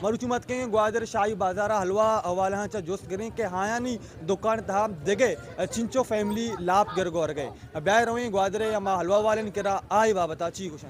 मरुचुमत के ग्वादर शाही बाजारा हलवा वाला जोस्त गिरी के हायानी दुकान तहा देगे चिंचो फैमिली लाभ गिर गौर गए ब्याह रही ग्वादरे या माँ हलवा वाले किरा आई बाबता ची कुछ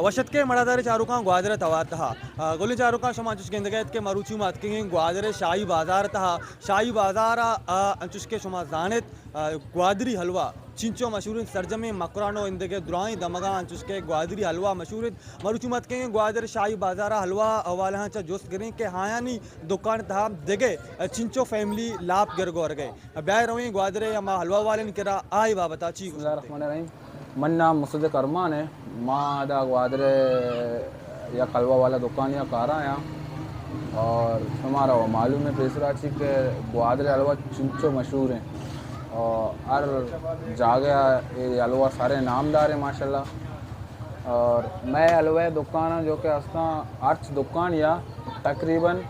वशत के मड़ादारे चारुका ग्वादर तवार तहा गोली चारुका समाचुस के इंदगैत के मरुचु मात के ग्वादरे शाही बाजार तहा शाही बाजार अंचुस के शमा जानित ग्वादरी हलवा चिंचो मशहूर सरजमे मकरानो इंदगे दुराई दमगा अंचुस के ग्वादरी हलवा मशहूर मरुचु मत के ग्वादर शाही बाजार हलवा वाला जोस्त गिरी के हायानी दुकान तहा देगे चिंचो फैमिली लाभ गिर गौर गए ब्याह रही ग्वादरे या माँ हलवा वाले किरा आई बाबता ची मन नाम मुसद करमान है माँ दा ग्वादरे या हलवा वाला दुकान या कारा या और हमारा वो मालूम है पेसरा ची के ग्वादरे हलवा चिंचो मशहूर हैं और हर जागे ये हलवा सारे नामदार हैं माशाल्लाह। और मैं हलवा दुकान जो कि अस्ता अर्च दुकान या तकरीबन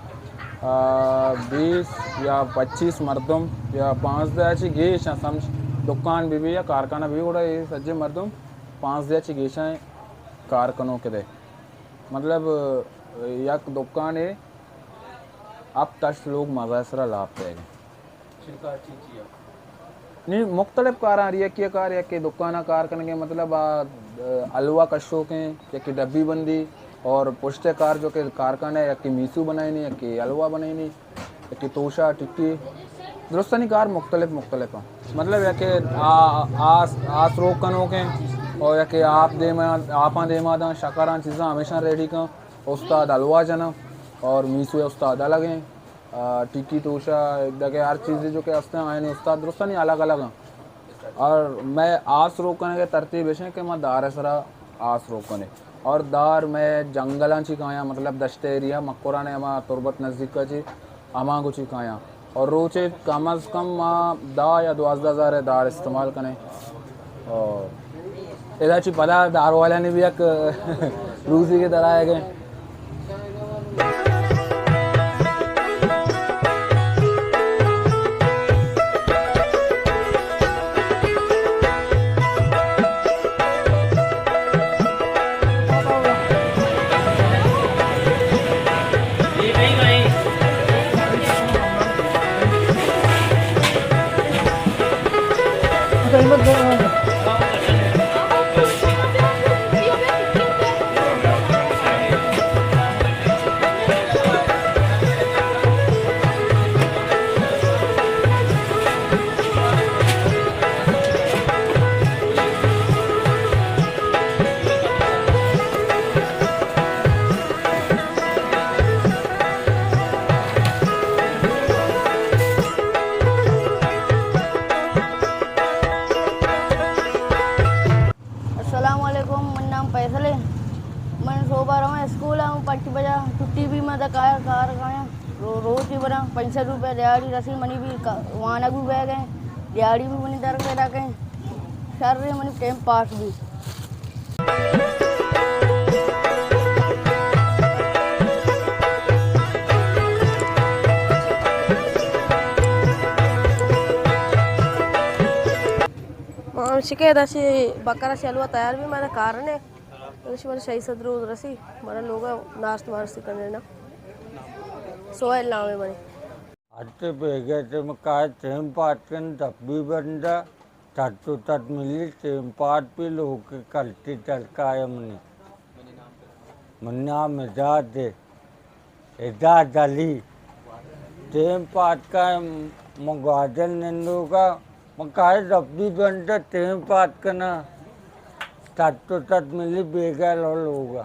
20 या 25 मरदम या 5 दयाची गेश समझ दुकान भी या कारखाना भी उड़ा ये सज्जे मरदम 5 दयाची गेशा है कारखानों के दे मतलब यक दुकान है अब तश लोग मज़ासरा लाभ देगा नहीं मुख्तलिफ कार आ रही है कि कार या कि दुकाना कारखाने के मतलब हलवा कशों के या कि डब्बी बंदी और पुश्ते कार जो कि कारखाने या कि मीसू बनाई नहीं या कि हलवा बनाई नहीं या कि तोशा टिक्की दुरुस्तनी कार मुख्तलिफ मुख्तलिफ मतलब या कि आस रोकनों के और या कि आपा देमा शकारा चीज़ा हमेशा रेडी का उस्ताद हलवा जना और मीसू उस्ताद अलग हैं टिक्की तोशा दगे हर चीज़ें जो कि हंसते आए नहीं उस्ताद दुरुस्तनी अलग अलग हैं। और मैं आस रोकने के तरतीब है कि मैं दार सरा आस रोकने और दार मैं जंगलों ची काया मतलब दश्ते एरिया मक्कोरा ने हमारा तुरबत नज़दीक का ची हमा कुछ काया और रोचे कम अज़ कम दा या 12,000 दार इस्तेमाल करें और इधर ची पता दार वाले ने भी एक रूसी की तरह है गए रोटी बना 65 रुपये दिहाड़ी रसी मनी भी वहाँ भी बह गए दिहाड़ी भी मनी दर के रखें सर मनी टाइम पास भी आमचे अशी बकरा शेलवा तयार भी मैंने कारण है अशी मला शाही सदरू रसी मला लोग नाश्त वारसी करने ना सोयल लावे मने अट्टे बेगे में काय टेम पाट कन डब्बी बंदा तट्टू तट मिली टेम पाट भी लोग कल्टी टलकाय मनी मन्ना मिजा दे एदा दली टेम पाट का मंगवाजल नंदू का मकाय डब्बी बंदा टेम पाट कना तट्टू तट मिली बेगा लोगा